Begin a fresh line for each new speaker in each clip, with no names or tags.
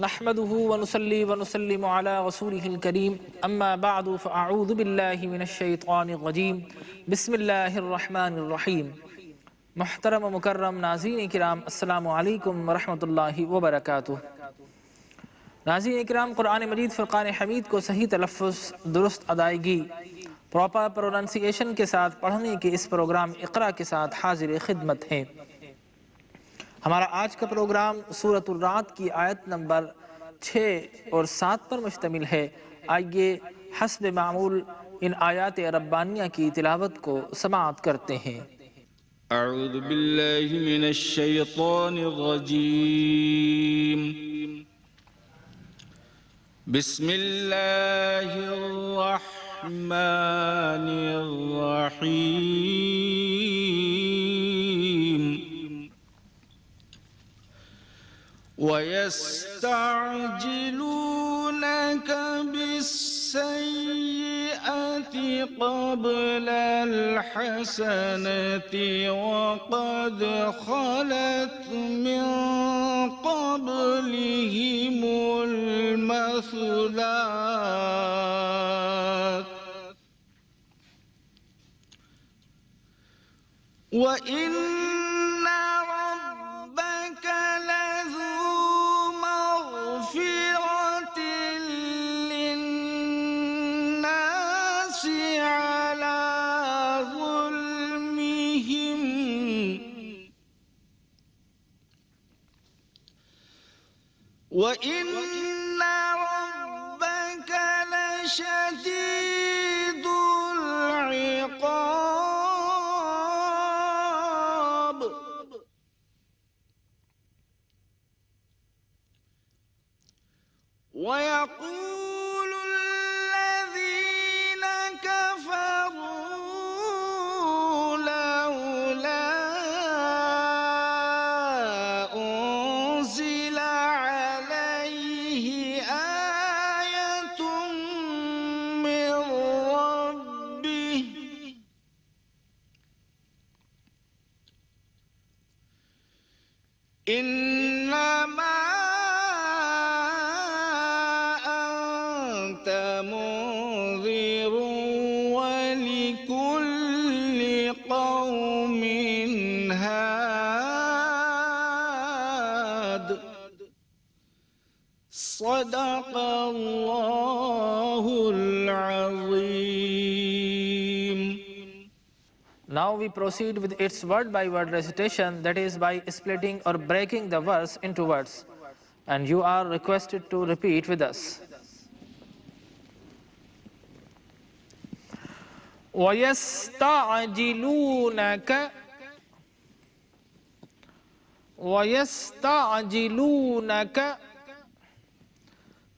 नहमदुहु व नुसल्ली व नुसल्लिमु अला रसूलिहिल करीम अम्मा बअदु फ़अऊज़ु बिल्लाहि मिनश शैतानिर रजीम बिस्मिल्लाहिर रहमानिर रहीम। मुहतरम मुकर्रम नाज़रीन किराम, अस्सलामु अलैकुम व रहमतुल्लाहि व बरकातुहू। नाज़रीन किराम, कुरान मजीद फ़ुरक़ान हमीद को सही तलफ़्फ़ुज़, दुरुस्त अदायगी, प्रॉपर प्रोनंसिएशन के साथ पढ़ने के इस प्रोग्राम इक़रा के साथ हाज़िर खिदमत हैं। हमारा आज का प्रोग्राम सूरतुल रात की आयत नंबर 6 और 7 पर मुश्तमिल है। आइए हस्ब मामूल इन आयात रब्बानिया की तिलावत को समाअत करते हैं।
अऊज़ु बिल्लाहि मिनश शैतानिर रजीम। बिस्मिल्लाहिर रहमानिर रहीम। वयस्तअजिलूनक बिस्सय्यिअति क़ब्लल हसनति वक़द ख़लत मिन क़ब्लिहिमुल मसलात व इन्ना रब्बक लज़ू मग़फ़िरतिन लिन्नासि अला ज़ुल्मिहिम व इन्ना रब्बक लशदीदुल इक़ाब वयक़ूलु الذين كفروا لولا أنزل عليه آية من ربه إنما أنت منذر ولكل قوم هاد صدق الله العظيم.
Now we proceed with its word by word recitation, that is by splitting or breaking the verse into words, and you are requested to repeat with us. وَيَسْتَعْجِلُونَكَ وَيَسْتَعْجِلُونَكَ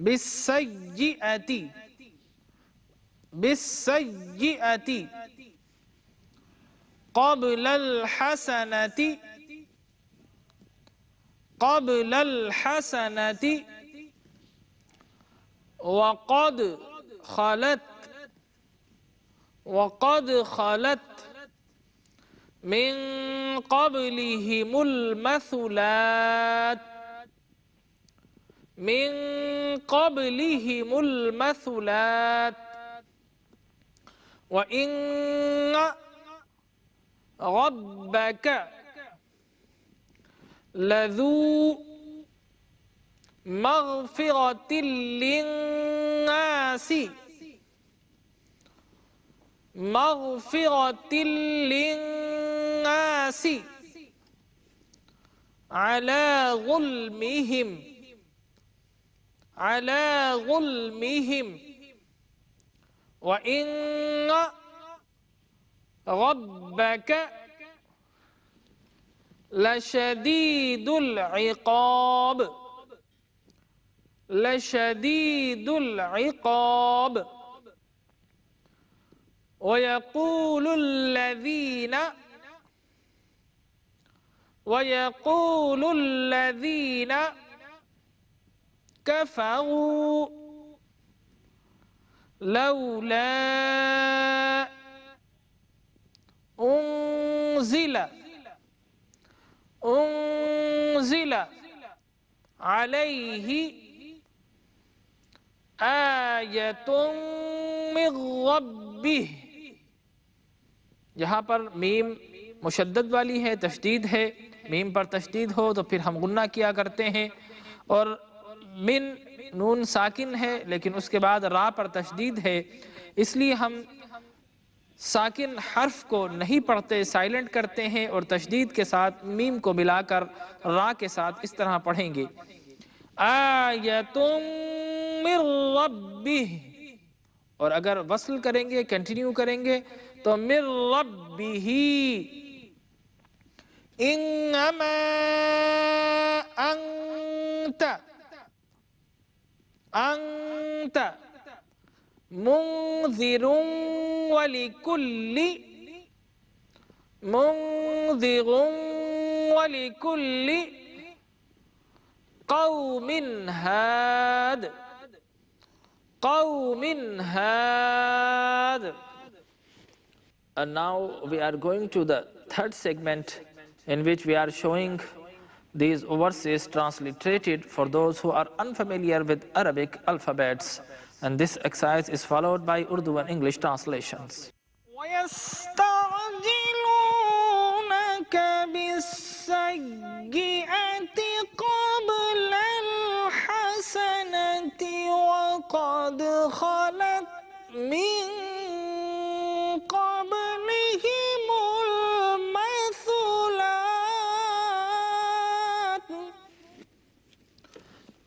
بِالسَّيِّئَةِ قبل الحسنة وقد خلت من قبلهم المثلات وإن ربك لذو مغفرة للناس على ظلمهم وإن ربك لشديد العقاب ويقول الذين كفروا لولا أنزل عليه आयतुम मिर रब्बिह, यहाँ पर मीम मुशद्दद वाली है, तशदीद है। मीम पर तशदीद हो तो फिर हम गुन्ना किया करते हैं, और मिन नून साकिन है लेकिन उसके बाद रा पर तशदीद है, इसलिए हम साकिन हर्फ को नहीं पढ़ते, साइलेंट करते हैं और तशदीद के साथ मीम को मिलाकर रा के साथ इस तरह पढ़ेंगे, आयतुम मिर रब्बिह। और अगर वस्ल करेंगे, कंटिन्यू करेंगे तो मिर रब्बिही, इन्नमा अंत अंत मुंज़िरुन वलिकुल्लि मुंज़िरुन वलिकुल्लि क़ौमिन हाद क़ौमिन हाद। And now we are going to the third segment in which we are showing these verses transliterated for those who are unfamiliar with Arabic alphabets. And this exercise is followed by Urdu and English translations. وَيَسْتَعْجِلُونَكَ بِالسَّيِّئَةِ قَبْلَ الْحَسَنَةِ وَقَدْ خَلَتْ مِنْ قَبْلِهِمُ الْمَثُلَاتُ.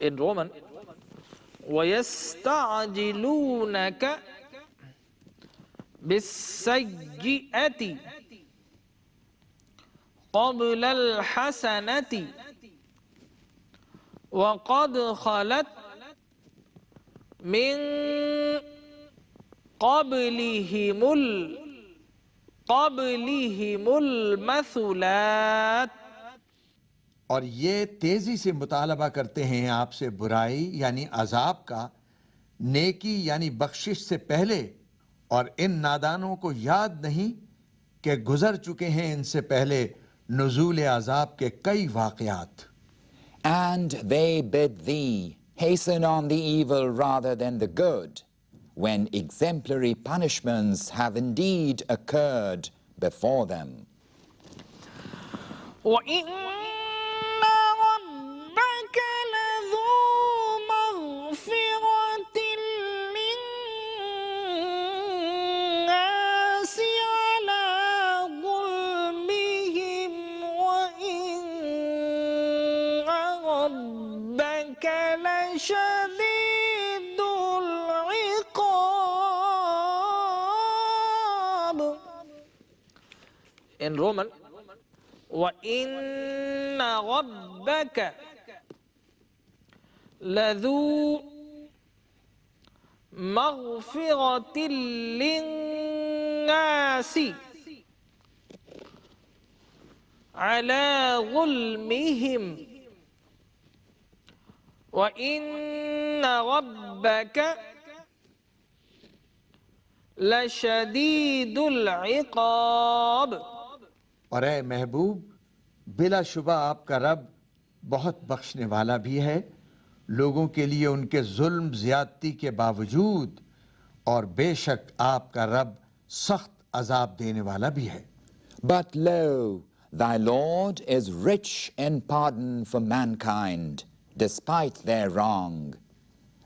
In Roman, وَيَسْتَعْجِلُونَكَ بِالسَّيِّئَةِ قَبْلَ الْحَسَنَةِ وَقَدْ خَلَتْ مِنْ قَبْلِهِمُ الْمَثُلَاتُ.
और ये तेजी से मुतालबा करते हैं आपसे बुराई यानी अजाब का, नेकी यानी बख्शिश से पहले, और इन नादानों को याद नहीं कि गुजर चुके हैं इनसे पहले नुज़ूल अजाब के कई वाक़यात.
And they bid thee hasten on the evil rather than the good, when exemplary punishments have indeed occurred before them.
وَإِنَّ رَبَّكَ لَذُو مَغْفِرَةٍ لِلنَّاسِ عَلَى ظُلْمِهِمْ وَإِنَّ رَبَّكَ لَشَدِيدُ الْعِقَابِ. In Roman, وَإِنَّ رَبَّكَ لَذُو مَغْفِرَةٍ لِلنَّاسِ عَلَى ظُلْمِهِمْ وَإِنَّ رَبَّكَ لَشَدِيدُ الْعِقَابِ.
और ए महबूब, बिलाशुबा आपका रब बहुत बख्शने वाला भी है लोगों के लिए उनके जुल्म ज्यादती के बावजूद, और बेशक आपका रब सख्त अजाब देने वाला भी है.
But lo, thy Lord is rich in pardon for mankind, despite their wrong.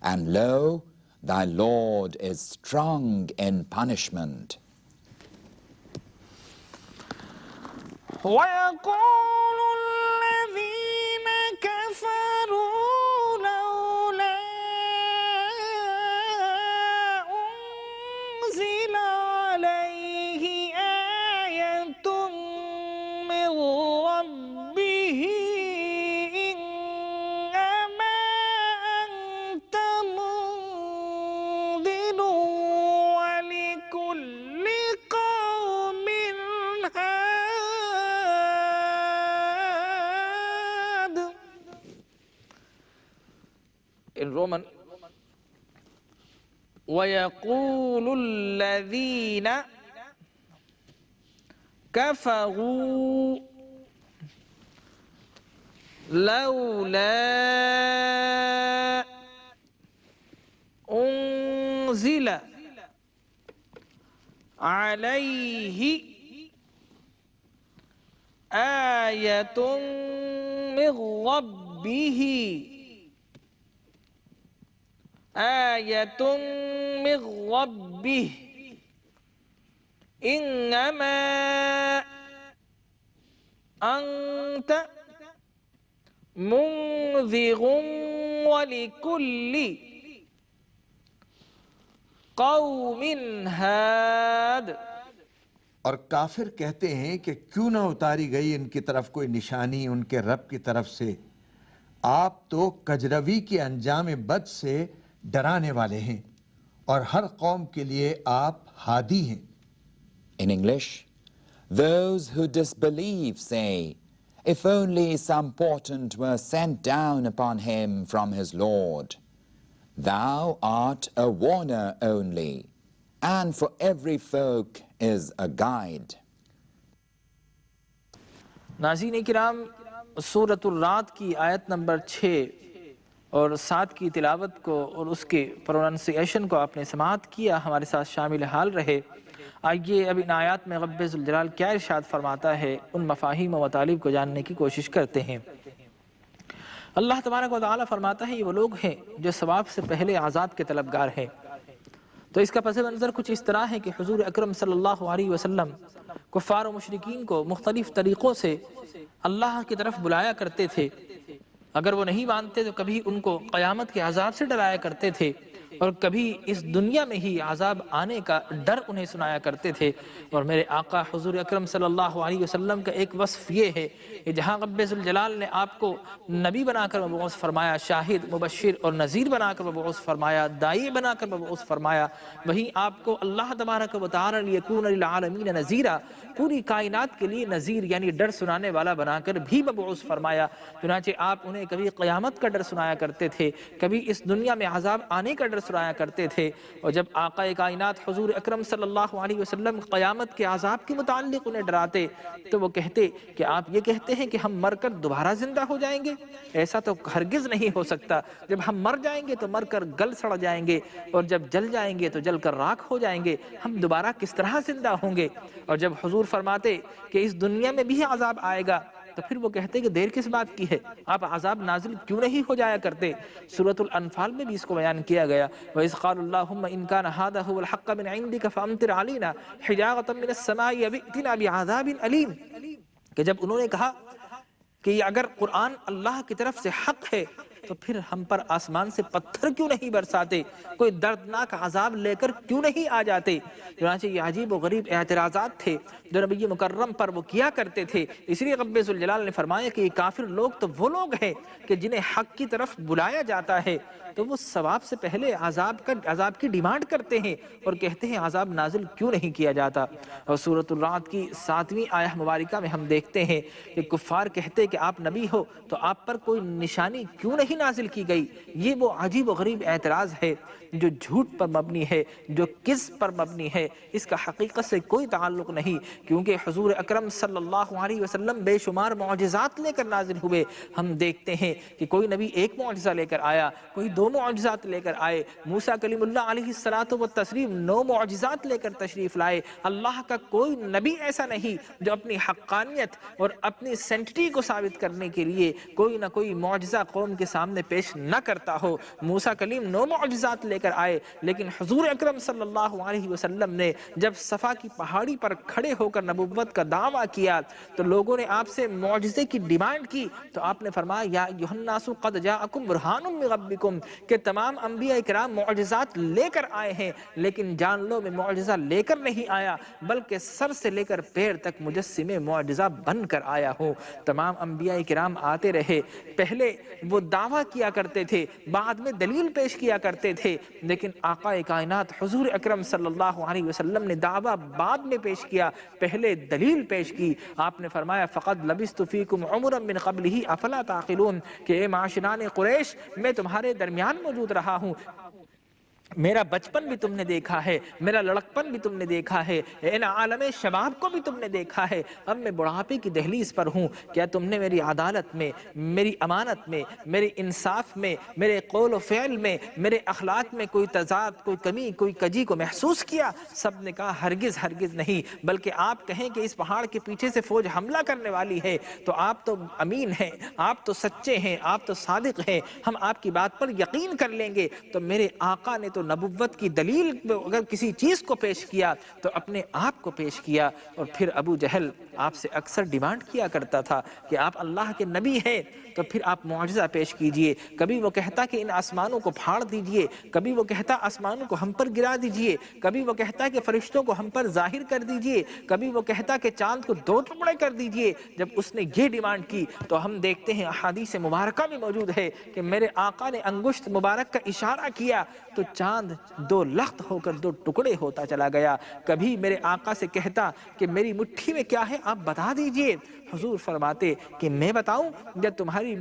And lo, thy Lord is strong in punishment.
وَيَقُولُ الَّذِينَ كَفَرُوا لَوْلَا أُنزِلَ عَلَيْهِ آيَةٌ مِّن رَّبِّهِ إِنَّمَا أَنتَ مُنذِرٌ وَلِكُلِّ قَوْمٍ هَادٍ. In Roman, وَيَقُولُ الَّذِينَ كَفَرُوا لَوْلَا उन्ज़िला अलैहि आयतुम मिर रब्बिही आयतुम मिर रब्बिही इन्नमा अंत मुन्ज़िरुन वलिकुल्लि कौमिन हाद।
और काफिर कहते हैं कि क्यों ना उतारी गई इनकी तरफ कोई निशानी उनके रब की तरफ से, आप तो कजरवी के अंजाम बद से डराने वाले हैं और हर कौम के लिए आप हादी हैं।
In English, those who disbelieve say, if only some portent were sent down upon him from his Lord. Thou art a warner only, and for every folk is a guide.
नाज़रीन किराम, सूरतुल रात की आयत नंबर 6 और 7 की तिलावत को और उसके प्रोनाउंसिएशन को आपने समाअत किया, हमारे साथ शामिल हाल रहे। आइए अब इन आयत में रब्बे ज़ुल जलाल क्या इरशाद फरमाता है, उन मफ़ाहीम व मतालिब को जानने की कोशिश करते हैं। अल्लाह तबारक व तआला फरमाता है, ये वो लोग हैं जो सवाब से पहले आज़ाब के तलबगार हैं। तो इसका पस मंज़र कुछ इस तरह है कि हुज़ूर अकरम सल्लल्लाहु अलैहि वसल्लम कुफ़ार व मुशरिकीन को मुख्तलिफ़ तरीक़ों से अल्लाह की तरफ बुलाया करते थे। अगर वो नहीं मानते तो कभी उनको क़यामत के अज़ाब से डराया करते थे और कभी इस दुनिया में ही अज़ाब आने का डर उन्हें सुनाया करते थे। और मेरे आका हुज़ूर अकरम सल्लल्लाहु अलैहि वसल्लम का एक वस्फ़ ये है कि जहाँ रब्बे ज़ुल जलाल ने आपको नबी बनाकर मबऊस फरमाया, शाहिद मुबश्शिर और नज़ीर बनाकर मबऊस फरमाया, दाई बनाकर मबऊस फरमाया, वहीं आपको अल्लाह तबारक व तआला लियकून लिल आलमीन नज़ीरा, पूरी कायनात के लिए नज़ीर यानी डर सुनाने वाला बनाकर भी मबऊस फरमाया। चुनांचे आप उन्हें कभी क़यामत का डर सुनाया करते थे, कभी इस दुनिया में अज़ाब आने का डर सुनाया करते थे। और जब आका कायनात हुज़ूर अकरम सल्लल्लाहु अलैहि वसल्लम क़यामत के अज़ाब के मुताल्लिक़ उन्हें डराते तो वो कहते कि आप ये कहते हैं कि हम मरकर दोबारा जिंदा हो जाएंगे? ऐसा तो हरगिज़ नहीं हो सकता। जब हम मर जाएंगे तो मरकर गल सड़ जाएंगे और जब जल जाएंगे तो जलकर राख हो जाएंगे, हम दोबारा किस तरह जिंदा होंगे? और जब हुज़ूर फरमाते कि इस दुनिया में भी अज़ाब आएगा तो फिर वो कहते कि देर किस बात की है, आप अज़ाब नाजिल क्यों नहीं हो जाया करते? सूरतुल अनफाल में भी इसको बयान किया गया, व इज़ क़ालुल्लाहुम्मा इन कान हाज़ा हुवल हक़्क़ मिन इंदिका फ़अम्तिर अलैना हिजारतम मिनस समाई अव इतिना बिअज़ाबिन अलीम, कि जब उन्होंने कहा कि अगर कुरान अल्लाह की तरफ से हक है तो फिर हम पर आसमान से पत्थर क्यों नहीं बरसाते, कोई दर्दनाक अजाब लेकर क्यों नहीं आ जाते? चुनांचे ये अजीब व गरीब एतराज़ात थे जो नबी मुकर्रम पर वो किया करते थे। इसलिए रब्बे ज़ुल जलाल ने फरमाया कि ये काफिर लोग तो वो लोग हैं कि जिन्हें हक की तरफ बुलाया जाता है तो वो सवाब से पहले अजाब की डिमांड करते हैं और कहते हैं अजाब नाजिल क्यों नहीं किया जाता। और सूरतुल रात की 7वीं आयत मुबारका में हम देखते हैं कि कुफ़ार कहते हैं कि आप नबी हो तो आप पर कोई निशानी क्यों नहीं नाजिल की गई। ये वो अजीब व गरीब एतराज़ है जो झूठ पर मबनी है, जो किस्म पर मबनी है, इसका हकीकत से कोई ताल्लुक़ नहीं, क्योंकि हुज़ूर अकरम सल्लल्लाहु अलैहि वसल्लम बेशुमार मौजिज़ात लेकर नाजिल हुए। हम देखते हैं कि कोई नबी एक मौजिज़ा लेकर आया, कोई 2 मौजिज़ात लेकर आए। मूसा कलीमुल्लाह अलैहिस्सलातु व तस्लीम 9 मौजिज़ात लेकर तशरीफ़ लाए। अल्लाह का कोई नबी ऐसा नहीं जो अपनी हक़्क़ानियत और अपनी सेंटिटी को साबित करने के लिए कोई ना कोई मौजिज़ा कौम के सामने पेश न करता हो। मूसा कलीम 9 मौजिज़ात लेकर आए, लेकिन हुज़ूर अकरम सल्लल्लाहु अलैहि वसल्लम ने जब सफ़ा की पहाड़ी पर खड़े होकर नबुव्वत का दावा किया तो लोगों ने आपसे मौजिज़े की डिमांड की तो आपने फरमाया या अय्युहन्नासु क़द जाअकुम बुरहानुम मिन रब्बिकुम, कि तमाम अंबिया इकराम मौजिज़ात लेकर आए हैं, लेकिन जान लो मैं मौजिज़ा लेकर नहीं आया बल्कि सर से लेकर पैर तक मुजस्सिमे मौजिज़ा बनकर आया हूँ। तमाम अंबिया इकराम आते रहे, पहले वो दावा किया करते थे, बाद में दलील पेश किया करते थे, लेकिन आका कायनात हुज़ूर अकरम सल्लल्लाहु अलैहि वसल्लम ने दावा बाद में पेश किया, पहले दलील पेश की। आपने फरमाया फ़क़द लबिस्तु फ़ीकुम उमरन मिन क़ब्लिही अफ़ला ताक़िलून, कि ए माशरान कुरैश मैं तुम्हारे दरमियान मौजूद रहा हूँ मेरा बचपन भी तुमने देखा है, मेरा लड़कपन भी तुमने देखा है, इन आलमे शबाब को भी तुमने देखा है, अब मैं बुढ़ापे की दहलीज पर हूँ। क्या तुमने मेरी अदालत में, मेरी अमानत में, मेरे इंसाफ में, मेरे कौल व फ़िल में, मेरे अखलाक में कोई तज़ाद, कोई कमी, कोई कजी को महसूस किया? सब ने कहा हरगिज़ हरगिज़ नहीं। बल्कि आप कहें कि इस पहाड़ के पीछे से फ़ौज हमला करने वाली है तो आप तो अमीन हैं, आप तो सच्चे हैं, आप तो सादिक हैं, हम आपकी बात पर यकीन कर लेंगे। तो मेरे आका ने तो नबुव्वत की दलील अगर किसी चीज़ को पेश किया तो अपने आप को पेश किया। और फिर अबू जहल आपसे अक्सर डिमांड किया करता था कि आप अल्लाह के नबी हैं तो फिर आप मुआजिज़ा पेश कीजिए। कभी वो कहता कि इन आसमानों को फाड़ दीजिए, कभी वो कहता आसमानों को हम पर गिरा दीजिए, कभी वो कहता कि फरिश्तों को हम पर जाहिर कर दीजिए, कभी वो कहता कि चांद को 2 टुकड़े कर दीजिए। जब उसने ये डिमांड की तो हम देखते हैं अहादीस मुबारका में मौजूद है कि मेरे आका ने अंगुश्त मुबारक का इशारा किया तो चांद 2 लख्त होकर 2 टुकड़े होता चला गया। कभी मेरे आका से कहता कि मेरी मुट्ठी में क्या है आप बता दीजिए। हुजूर फरमाते कि मैं बताऊं? जब तुम्हारी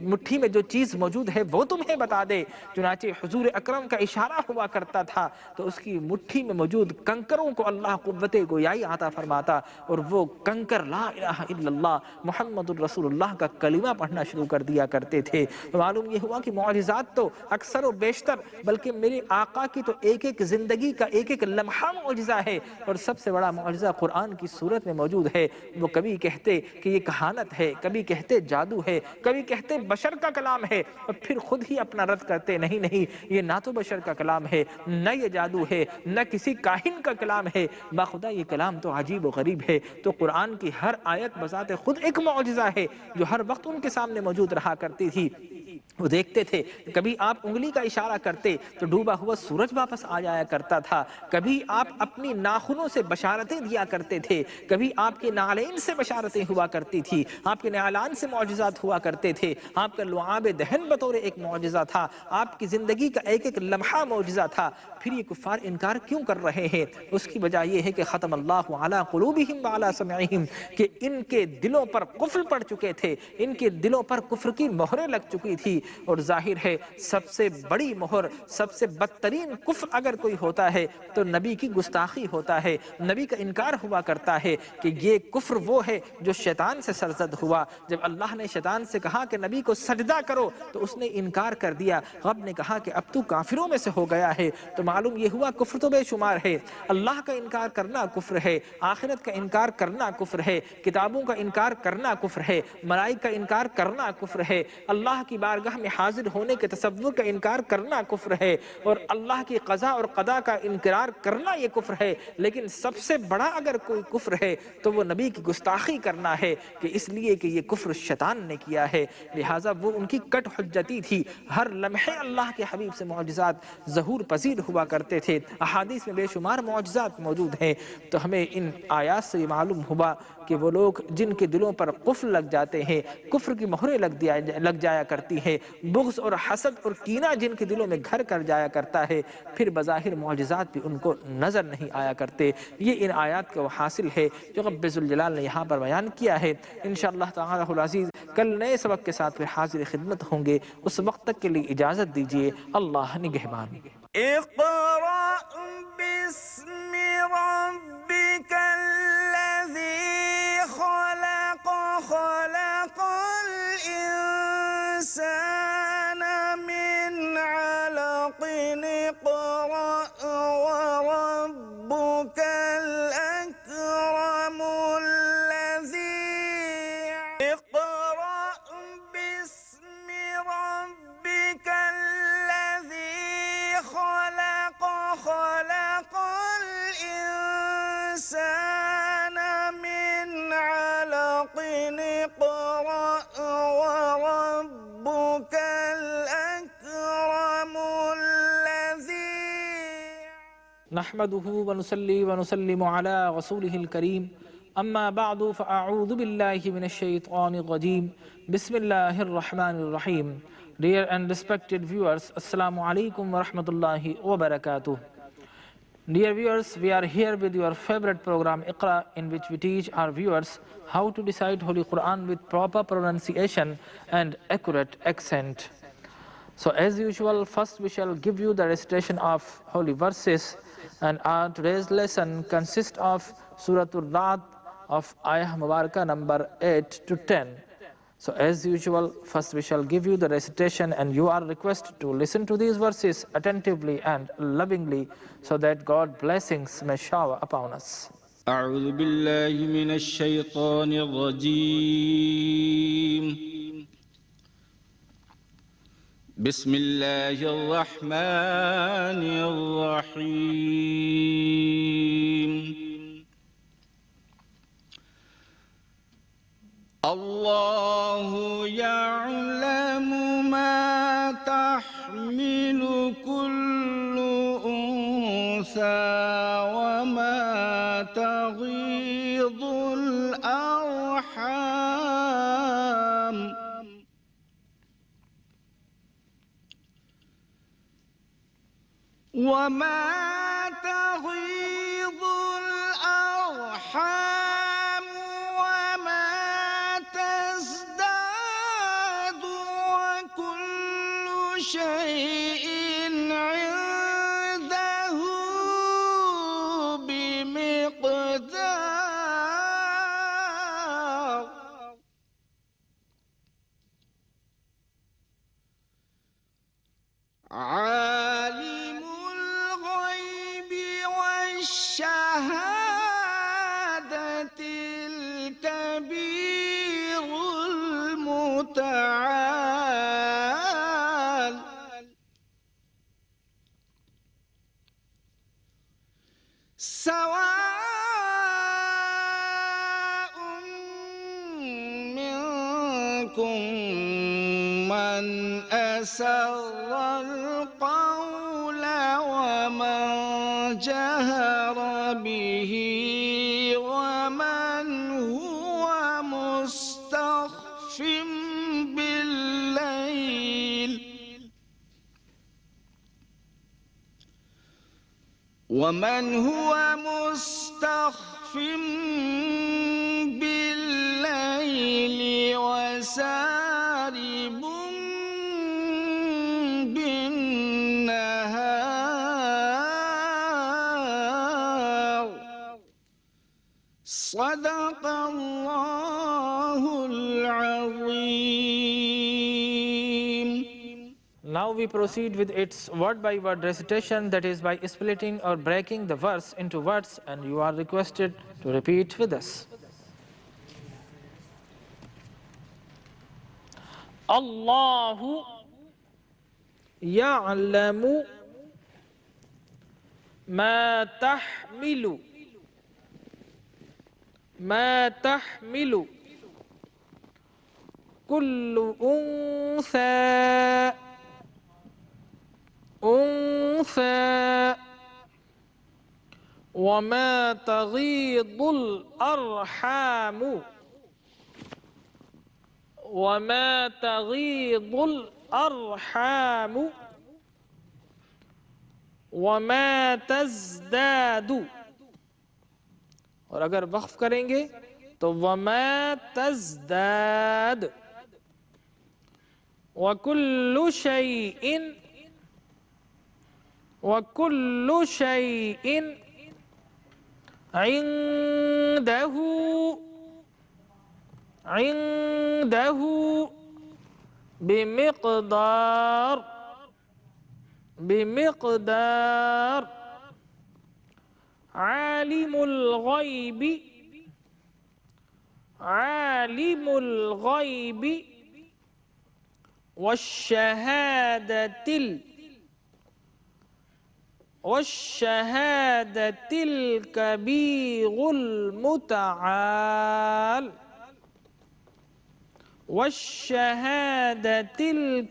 मुट्ठी में जो चीज़ मौजूद है वो तुम्हें बता दे। चुनाचे हुजूर अकरम का इशारा हुआ करता था तो उसकी मुट्ठी में मौजूद कंकरों को अल्लाह कुव्वते गोयाई आता फरमाता और वो कंकर ला इलाहा इल्लल्लाह मुहम्मदुर रसूलुल्लाह का कलिमा पढ़ना शुरू कर दिया करते थे। तो मालूम ये हुआ कि मौजिज़ात तो अक्सर व बेशतर, बल्कि मेरे आका की तो एक एक ज़िंदगी का एक एक लम्हा मौजिज़ा है। और सबसे बड़ा मौजिज़ा कुरान की सूरत में मौजूद है। वो कभी कहते कि ये कहानत है, कभी कहते जादू है, कभी कहते बशर का कलाम है और फिर खुद ही अपना रद्द करते नहीं नहीं ये ना तो बशर का कलाम है, न ये जादू है, न किसी काहिन का कलाम है, बाखुदा ये कलाम तो अजीब व गरीब है। तो कुरान की हर आयत बजाते खुद एक मौजिज़ा है जो हर वक्त उनके सामने मौजूद रहा करती थी। वो देखते थे, कभी आप उंगली का इशारा करते तो डूबा हुआ सूरज वापस आ जाया करता था, कभी आप अपनी नाखूनों से बशारतें दिया करते थे, कभी आपके नालैन से बशारतें हुआ करती थी, आपके नालान से मौजिज़ात हुआ करते थे, आपका लुआब दहन बतौर एक मौजिज़ा था, आपकी ज़िंदगी का एक एक लम्हा मौजिज़ा था। फिर ये कुफ़ार इनकार क्यों कर रहे हैं? उसकी वजह यह है कि ख़तम अल्लाहु अला क़ुलूबिहिम व अला समइहिम, कि इनके दिलों पर कुफ्र पड़ चुके थे, इनके दिलों पर कुफ्र की मोहरें लग चुकी थी। और जाहिर है सबसे बड़ी मोहर, सबसे बदतरीन कुफ्र अगर कोई होता है तो नबी की गुस्ताखी होता है। नबी का इनकार हुआ करता है कि ये कुफ्र वो है जो शैतान से सरजद हुआ। जब अल्लाह ने शैतान से कहा कि नबी को सजदा करो तो उसने इनकार कर दिया। रब ने कहा कि अब तू काफिरों में से हो गया है। तो मालूम ये हुआ कुफ्र तो बेशुमार है। अल्लाह का इनकार करना कुफ्र है, आखिरत का इनकार करना कुफ्र है, किताबों का इनकार करना कुफ्र है, मलाइका का इनकार करना कुफ्र है, अल्लाह की बारगाह में हाजिर होने के तसव्वुर का इनकार करना कुफ्र है, और अल्लाह की क़ज़ा और क़दा का इनकार करना ये कुफ्र है। लेकिन सबसे बड़ा अगर कोई कुफ्र है तो वो नबी की गुस्ताखी करना है, कि इसलिए कि ये कुफ्र शैतान ने किया है। लिहाजा वो उनकी कट हुज्जती थी। हर लम्हे अल्लाह के हबीब से मौजिज़ात ज़हूर पज़ीर हुआ करते थे। अहादीस में बेशुमार मौजिज़ात मौजूद हैं। तो हमें इन आयात से मालूम हुआ कि वो लोग जिनके दिलों पर कुफ्र लग जाते हैं, कुफ्र की मोहरें लग जाया करती हैं, बुग़्ज़ और हसद और कीना जिनके दिलों में घर कर जाया करता है, फिर बज़ाहिर मौजिज़ात भी उनको नज़र नहीं आया करते। ये इन आयात का हासिल है जो रब्बे ज़ुल जलाल ने यहाँ पर बयान किया है। इंशाअल्लाह ताला अल अज़ीज़ कल नए सबक के साथ फिर हाजिर खिदमत होंगे। उस वक्त तक के लिए इजाज़त दीजिए। अल्लाह निगहबान।
इक़रा बिस्मि रब्बिकल लज़ी खलक़ खलक़ल इंसाना मिन अलक़िन इक़रा व रब्बुकल अकरमुल लज़ी इक़रा बिस्मि रब्बिकल लज़ी खलक़ खलक़ल इंसाना मिन अलक़िन इक़रा व रब्बुकल अकरमुल लज़ी
नहमदुहु व नुसल्ली व नुसल्लिमु अला रसूलिहिल करीम। अम्मा बअदु फ़अऊज़ु बिल्लाहि मिनश शैतानिर रजीम। बिस्मिल्लाहिर रहमानिर रहीम। Dear and respected viewers, Assalamu alaikum wa rahmatullahi wa barakatuh. Dear viewers, we are here with your favorite program Iqra, in which we teach our viewers how to recite Holy Quran with proper pronunciation and accurate accent. So as usual, first we shall give you the recitation of holy verses, and our today's lesson consists of Surah Ar-Ra'd of Ayah Mubarakah number 8 to 10. So as usual, first we shall give you the recitation, and you are requested to listen to these verses attentively and lovingly so that God's blessings may shower upon us.
أعوذ بالله من الشيطان الرجيم بسم الله الرحمن الرحيم الله يعلم ما تحمل كل أنثى وما تغيض الأرحام وما تغيض الأرحام وما تزداد وكل شيء عنده بمقدار عالم الغيب والشهادة الكبير المتعال سواء منكم من أسر القول ومن جهر به ومن هو مستخف بالليل وسارب بالنهار صدق الله العظيم.
Now we proceed with its word-by-word recitation, that is by splitting or breaking the verse into words, and you are requested to repeat with us. Allahu ya'lamu ma tahmilu kullu untha وما تغيض الأرحام وما تزداد. और अगर वक्फ करेंगे तो वमा तज़दाद. वकुल्लु शैइन इंदहु बिमिक़दार आलिमुल ग़ैबि वश्शहादतिल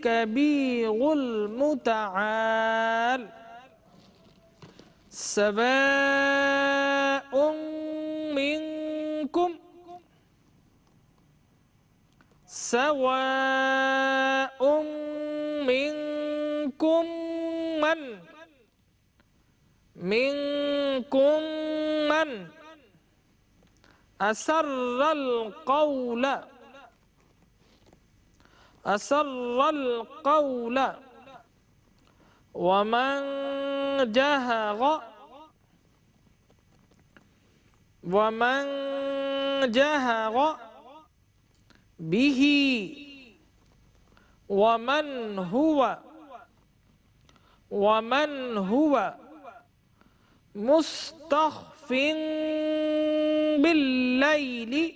कबीरुल मुतआल सवाउन मिनकुम मन असर्रल वमन जहग वमन जहग बिही वमन हुवा मुस्तख्फिन बिल्लैलि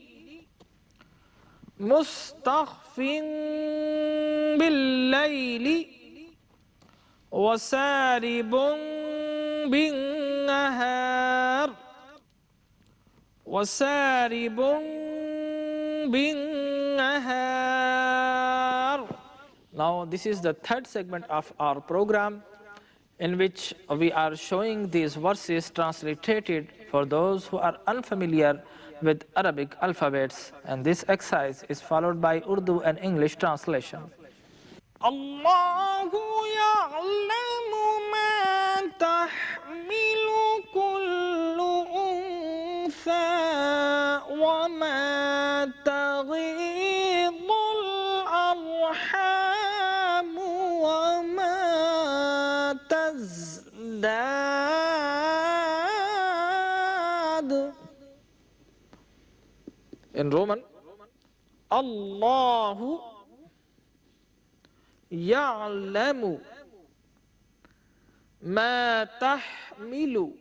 वसारिबुन बिन्नहार Now this is the third segment of our program, in which we are showing these verses transliterated for those who are unfamiliar with Arabic alphabets, and this exercise is followed by Urdu and English translation. Allahu ya'lamu ma tahmilu kullu untha wa ma taghidul arham wa ma tazdad. In Roman, Allahu ya'lamu ma tahmilu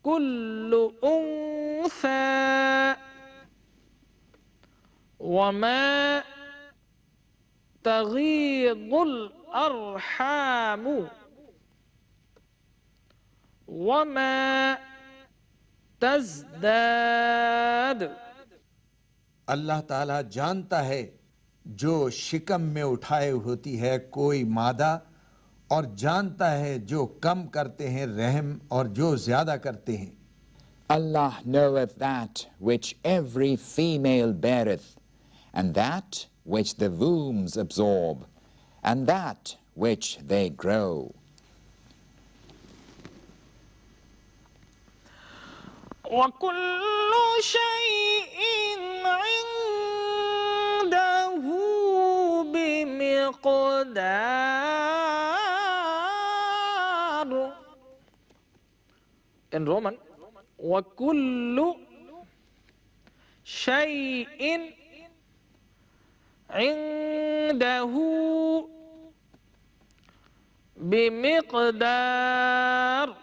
kullu untha wa ma taghidul arhamu wa ma tazdad.
अल्लाह ताला जानता है जो शिकम में उठाए होती है कोई मादा, और जानता है जो कम करते हैं रहम और जो ज्यादा करते हैं.
Allah knoweth that which every female beareth, and that which the wombs absorb, and that which they grow.
وَكُلُّ شَيْءٍ عِندَهُ بِمِقْدَارٍ. In Roman, وَكُلُّ شَيْءٍ عِندَهُ بِمِقْدَارٍ.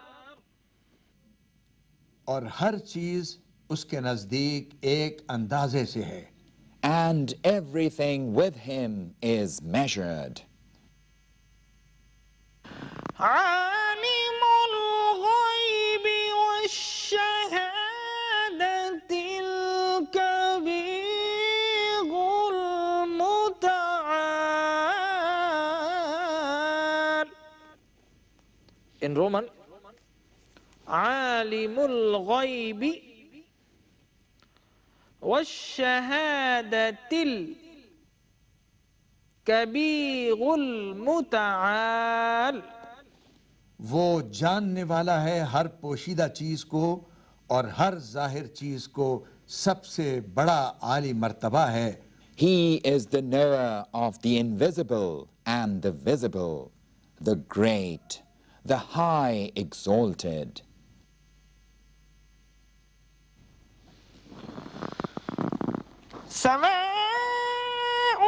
और हर चीज उसके नजदीक एक अंदाजे से है.
And everything with him is measured.
عالم الغيب والشهادة الكبير المتعال. In Roman, عالم الغيب والشهادة الكبير المتعال.
वो जानने वाला है हर पोशीदा चीज को और हर जाहिर चीज को. सबसे बड़ा आली मर्तबा है.
He is the knower of the invisible and the visible, the great, the high exalted.
سواء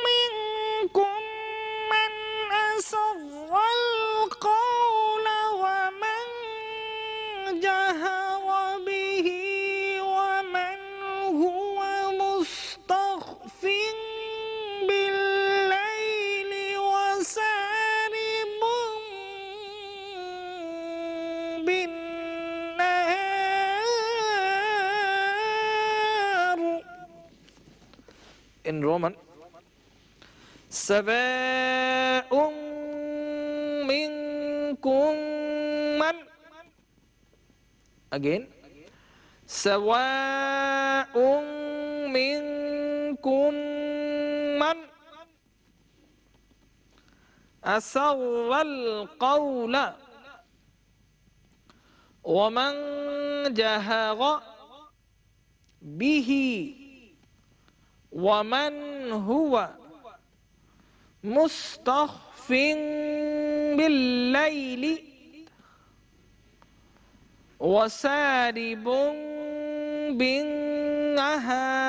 منكم من أسر القول ومن جهر به ومن هو مستخف بالليل وسارب بالنهار. In Roman, سواء منكم من. Again, سواء منكم من أسر القول ومن جهر به ومن هو مستخف बिल्लैलि वसारिबुन बिन्नहार।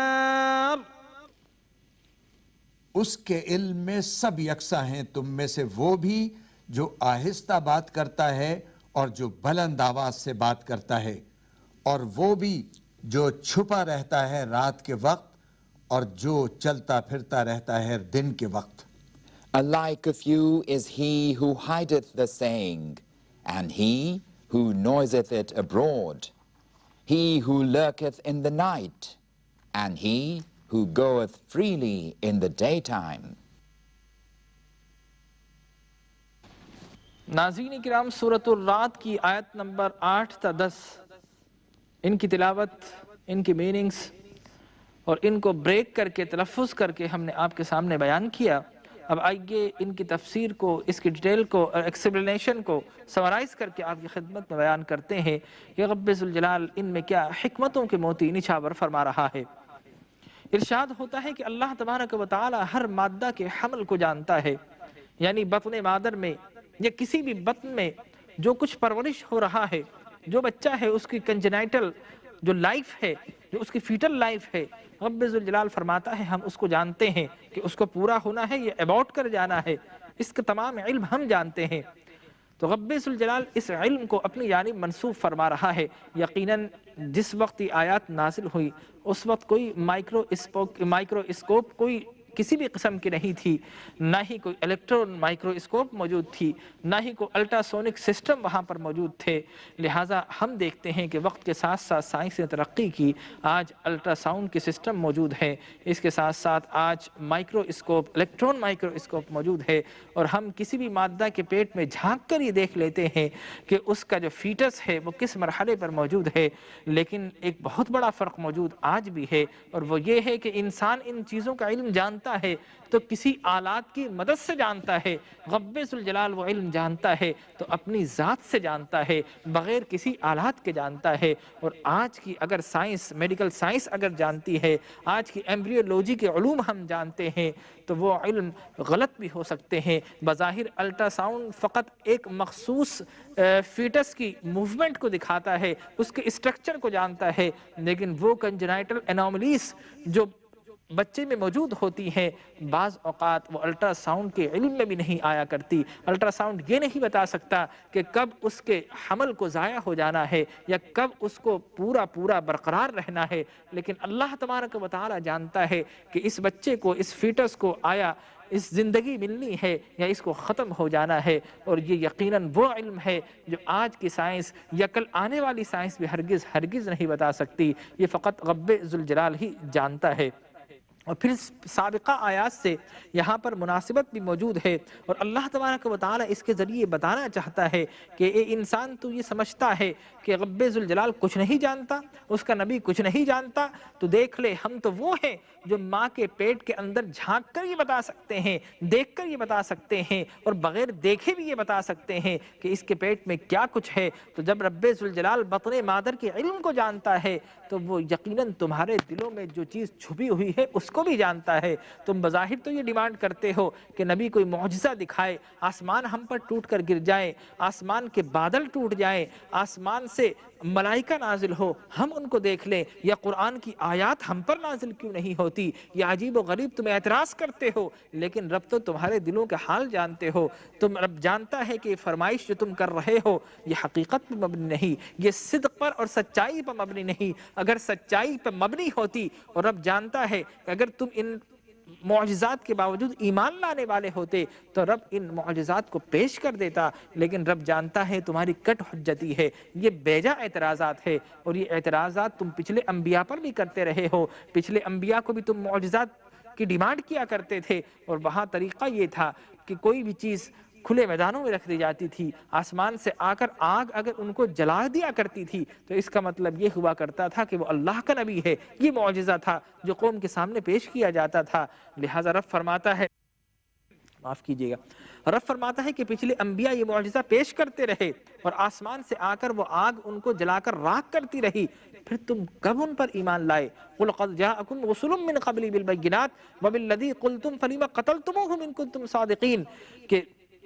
उसके इल्म में सब यकसा हैं, तुम में से वो भी जो आहिस्ता बात करता है और जो बुलंद आवाज से बात करता है, और वो भी जो छुपा रहता है रात के वक्त और जो चलता फिरता रहता है दिन के वक्त।
Alike of you is he who hideth the saying, and he who noiseth it abroad, he who lurketh in the night, and he who goeth freely in the daytime.
नाज़रीन किराम, सूरतुर रात की आयत नंबर 8 से 10, इनकी तिलावत, इनकी मीनिंग्स और इनको ब्रेक करके तलफ़ुज़ करके हमने आपके सामने बयान किया। अब आइए इनकी तफसीर को, इसकी डिटेल को और एक्सप्लेनेशन को समराइज़ करके आपकी खिदमत में बयान करते हैं कि रब्बे ज़ुल जलाल इनमें क्या हिकमतों के मोती निछावर फरमा रहा है। इरशाद होता है कि अल्लाह तबारक व तआला हर मादा के हमल को जानता है, यानी बतन मादर में या किसी भी बतन में जो कुछ परवरिश हो रहा है, जो बच्चा है उसकी कंजेनाइटल जो लाइफ है, जो उसकी फीटल लाइफ है, रब्बे ज़ुल जलाल फरमाता है हम उसको जानते हैं कि उसको पूरा होना है, ये अबाउट कर जाना है, इसका तमाम इल्म हम जानते हैं। तो रब्बे ज़ुल जलाल इस इल्म को अपनी जानिब मंसूब फरमा रहा है। यकीनन जिस वक्त ये आयत नाजिल हुई उस वक्त कोई माइक्रोस्कोप कोई किसी भी किस्म की नहीं थी, ना ही कोई इलेक्ट्रॉन माइक्रोस्कोप मौजूद थी, ना ही कोई अल्ट्रासोनिक सिस्टम वहाँ पर मौजूद थे। लिहाजा हम देखते हैं कि वक्त के साथ साथ साइंस ने तरक्की की, आज अल्ट्रासाउंड के सिस्टम मौजूद हैं, इसके साथ साथ आज माइक्रोस्कोप, इलेक्ट्रॉन माइक्रोस्कोप मौजूद है, और हम किसी भी मादा के पेट में झांक कर ये देख लेते हैं कि उसका जो फीटस है वो किस मरहले पर मौजूद है। लेकिन एक बहुत बड़ा फ़र्क मौजूद आज भी है, और वो ये है कि इंसान इन चीज़ों का इल्म जानता है तो किसी आलात की मदद से जानता है। रब्बे ज़ुल जलाल वो इल्म जानता है तो अपनी ज़ात से जानता है, बग़ैर किसी आलात के जानता है। और आज की अगर साइंस, मेडिकल साइंस अगर जानती है, आज की एम्ब्रियोलॉजी के उलूम हम जानते हैं, तो वो इल्म गलत भी हो सकते हैं। बज़ाहिर अल्ट्रासाउंड फ़कत एक मखसूस फीटस की मूवमेंट को दिखाता है, उसके स्ट्रक्चर को जानता है, लेकिन वो कंजेनाइटल एनोमलीज जो बच्चे में मौजूद होती हैं, बाज़ औक़ात वो अल्ट्रासाउंड के इल्म में भी नहीं आया करती। अल्ट्रासाउंड ये नहीं बता सकता कि कब उसके हमल को ज़ाया हो जाना है या कब उसको पूरा बरकरार रहना है, लेकिन अल्लाह तबारक व तआला जानता है कि इस बच्चे को, इस फीटस को आया इस ज़िंदगी मिलनी है या इसको ख़त्म हो जाना है। और ये यकीनन वो इल्म है जो आज की साइंस या कल आने वाली साइंस भी हरगिज़ नहीं बता सकती, ये फ़कत रब्बे ज़ुल जलाल ही जानता है। और फिर साबिक़ा आयात से यहाँ पर मुनासिबत भी मौजूद है, और अल्लाह तबारक व तआला इसके ज़रिए बताना चाहता है कि ए इंसान, तू ये समझता है कि रब्बे ज़ुल जलाल कुछ नहीं जानता, उसका नबी कुछ नहीं जानता, तो देख ले हम तो वो हैं जो माँ के पेट के अंदर झांक कर ये बता सकते हैं, देख कर ये बता सकते हैं, और बग़ैर देखे भी ये बता सकते हैं कि इसके पेट में क्या कुछ है। तो जब रब्बे ज़ुल जलाल बतन मादर के इल्म को जानता है तो वो यकीनन तुम्हारे दिलों में जो चीज़ छुपी हुई है उसको भी जानता है। तुम बज़ाहिर तो ये डिमांड करते हो कि नबी कोई मौजिज़ा दिखाए, आसमान हम पर टूट कर गिर जाए, आसमान के बादल टूट जाएं, आसमान से मलाइका नाजिल हो, हम उनको देख लें, या कुरान की आयत हम पर नाजिल क्यों नहीं होती। ये अजीब व गरीब तुम एतराज़ करते हो, लेकिन रब तो तुम्हारे दिलों का हाल जानते हो। तुम रब जानता है कि ये फरमाइश जो तुम कर रहे हो ये हकीकत पर मबनी नहीं, ये सिद्क़ पर और सच्चाई पर मबनी नहीं। अगर सच्चाई पर मबनी होती, और रब जानता है कि अगर तुम इन मौजिज़ात के बावजूद ईमान लाने वाले होते तो रब इन मौजिज़ात को पेश कर देता, लेकिन रब जानता है तुम्हारी कट हुज्जती है, ये बेजा एतराज़ात है, और ये एतराज़ात तुम पिछले अंबिया पर भी करते रहे हो। पिछले अंबिया को भी तुम मौजिज़ात की डिमांड किया करते थे, और वहाँ तरीक़ा ये था कि कोई भी चीज़ खुले मैदानों में रख दी जाती थी, आसमान से आकर आग अगर उनको जला दिया करती थी तो इसका मतलब ये हुआ करता था कि वो अल्लाह का नबी है। ये मौजिज़ा था जो कौम के सामने पेश किया जाता था। लिहाजा रब फरमाता है, माफ़ कीजिएगा, रब फरमाता है कि पिछले अंबिया ये मौजिज़ा पेश करते रहे और आसमान से आकर वो आग उनको जलाकर राख करती रही, फिर तुम कब उन पर ईमान लाए। कुल क़द जाअकुम रसूलुम मिन क़ब्ली बिल बय्यिनात व बिल्लज़ी क़ुल्तुम फलिमा क़तलतुमूहुम इन कुंतुम सादिक़ीन, कि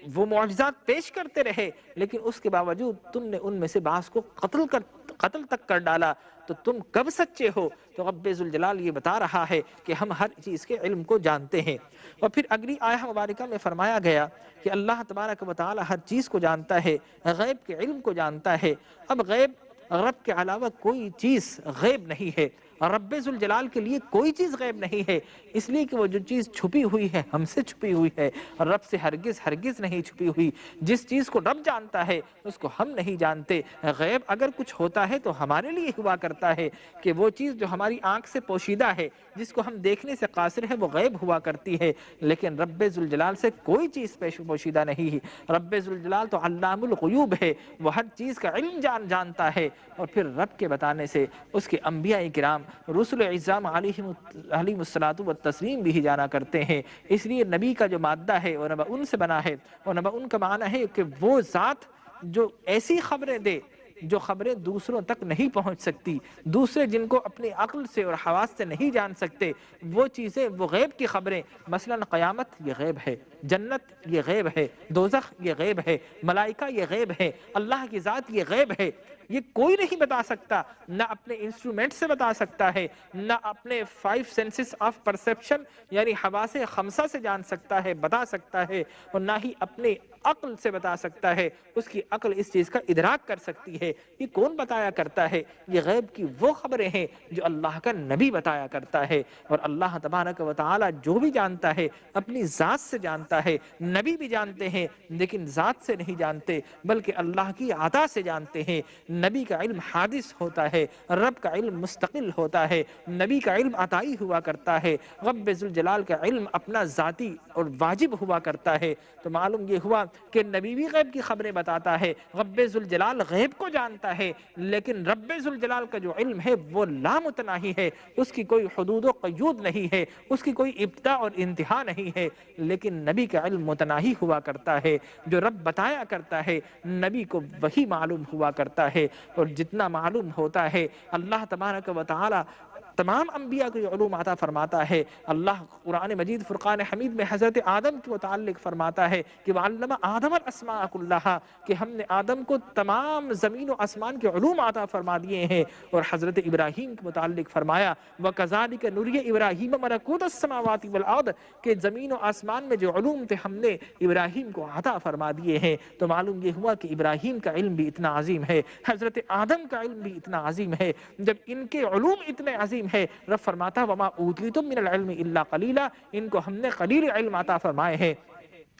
वो मौजज़ात पेश करते रहे, लेकिन उसके बावजूद तुमने उनमें से बास को कत्ल तक कर डाला, तो तुम कब सच्चे हो? तो रब्बे ज़ुल जलाल ये बता रहा है कि हम हर चीज़ के इल्म को जानते हैं। और फिर अगली आयत मुबारका में फरमाया गया कि अल्लाह तबारक व तआला हर चीज़ को जानता है, गैब के इल्म को जानता है। अब गैब, रब के अलावा कोई चीज़ गैब नहीं है, रब्बे ज़ुल जलाल के लिए कोई चीज़ गैब नहीं है, इसलिए कि वो जो चीज़ छुपी हुई है हमसे छुपी हुई है, रब से हरगिज़ नहीं छुपी हुई। जिस चीज़ को रब जानता है उसको हम नहीं जानते। गैब अगर कुछ होता है तो हमारे लिए हुआ करता है कि वो चीज़ जो हमारी आँख से पोशीदा है, जिसको हम देखने से कासिर है, वो गैब हुआ करती है। लेकिन रब्बे ज़ुल जलाल से कोई चीज़ पोशीदा नहीं है। रब्बे ज़ुल जलाल तो अल्लामुल ग़ुयूब है, वो हर चीज़ का इल्म जानता है। और फिर रब के बताने से उसके अंबिया किराम रसूल इज़्ज़ाम अलैहिमुस्सलातु व तस्लीम भी जाना करते हैं। इसलिए नबी का जो मादा है वो नबा उनसे बना है, और नबा उनका माना है कि वो ज़ात जो ऐसी खबरें दे जो खबरें दूसरों तक नहीं पहुंच सकती, दूसरे जिनको अपनी अक्ल से और हवास से नहीं जान सकते, वो चीज़ें, वो गैब की खबरें, मसलन क़यामत ये गैब है, जन्नत ये गैब है, दोज़ख ये गैब है, मलाइका ये गैब है, अल्लाह की ज़ात ये गैब है। ये कोई नहीं बता सकता, ना अपने इंस्ट्रूमेंट से बता सकता है, ना अपने 5 सेंसेस ऑफ परसेप्शन यानी हवासे खमसा से जान सकता है, बता सकता है, और ना ही अपने अक्ल से बता सकता है। उसकी अक्ल इस चीज़ का इदराक कर सकती है। ये कौन बताया करता है? ये गैब की वो खबरें हैं जो अल्लाह का नबी बताया करता है। और अल्लाह तबारक व तआला जो भी जानता है अपनी ज़ात से जानता है। नबी भी जानते हैं लेकिन ज़ात से नहीं जानते, बल्कि अल्लाह की अता से जानते हैं। नबी का इल्म हादिस होता है, रब का इल्म मुस्तकिल होता है। नबी का इल्म अताई हुआ करता है, रब्बे ज़ुल जलाल का इल्म अपना ज़ाती और वाजिब हुआ करता है। तो मालूम ये हुआ कि नबी भी गैब की खबरें बताता है, रब्बे ज़ुल जलाल गैब को जानता है, लेकिन रब्बे ज़ुल जलाल का जो इल्म है वो लामुतनाही है, उसकी कोई हुदूद व क़यूद नहीं है, उसकी कोई इब्तिदा और इंतहा नहीं है। लेकिन नबी का इल्म मुतनाही हुआ करता है, जो रब बताया करता है नबी को वही मालूम हुआ करता है। और जितना मालूम होता है अल्लाह तबारक व तआला तमाम अंबिया को उलूम अता फरमाता है। अल्लाह कुरान मजीद फुरकान हमीद में हज़रत आदम के मुताल्लिक़ फरमाता है कि वअल्लम आदम अस्मा कुल्लहा, कि हमने आदम को तमाम ज़मीन व आसमान के उलूम अता फरमा दिए हैं। और हज़रत इब्राहीम के मुताल्लिक़ फरमाया व कज़ालिक नुरी इब्राहीम मलकूत अस्समावाति वल अर्द, कि ज़मीन व आसमान में जो उलूम थे हमने इब्राहीम को अता फरमा दिए हैं। तो मालूम ये हुआ कि इब्राहीम का इल्म भी इतना अजीम है, हज़रत आदम का इल्म भी इतना अजीम है। जब इनके उलूम इतने अजीम है, रब फरमाता वमा ऊतीतुम मिनल इल्मि इल्ला कलीला, इनको हमने कलील इल्म अता फरमाए हैं।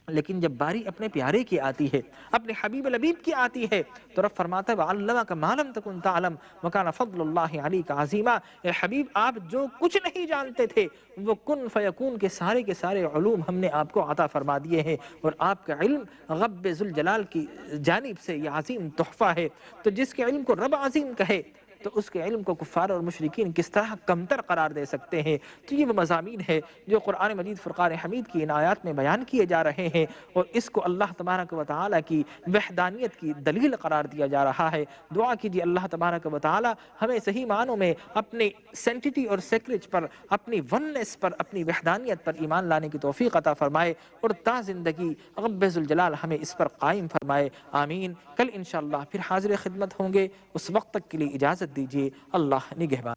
लेकिन जब बारी अपने प्यारे की आती है, अपने हबीब लबीब की आती है, तो रब फरमाता है वअल्लमका मा लम तकुन तअलम व कान फज़लुल्लाहि अलैका अज़ीमा। ए हबीब, आप जो कुछ नहीं जानते थे वो कुन फयकून के सारे उलूम हमने आपको अता फरमा दिए हैं। और आपका इल्म रब्बे ज़ुल जलाल की जानिब से यह अज़ीम तोहफ़ा है। तो जिसके इल्म को रब अज़ीम कहे तो उसके इल्म को कुफ़ार और मुशरिकीन किस तरह कमतर करार दे सकते हैं। तो ये वो मज़ामीन है जो कुरान मजीद फ़ुरक़ान हमीद की इन आयात में बयान किए जा रहे हैं, और इसको अल्लाह तबारक व तआला की वहदानियत की दलील करार दिया जा रहा है। दुआ कीजिए अल्लाह तबारक व तआला हमें सही मानों में अपने सेंटिटी और सेक्रेज पर, अपनी वननेस पर, अपनी वहदानियत पर ईमान लाने की तौफीक अता फरमाए, और ता ज़िंदगी रब्बे ज़ुल जलाल हमें इस पर कायम फरमाए। आमीन। कल इंशाअल्लाह फिर हाज़िर खिदमत होंगे, उस वक्त तक के लिए इजाज़त दीजिए। अल्लाह निगहबान।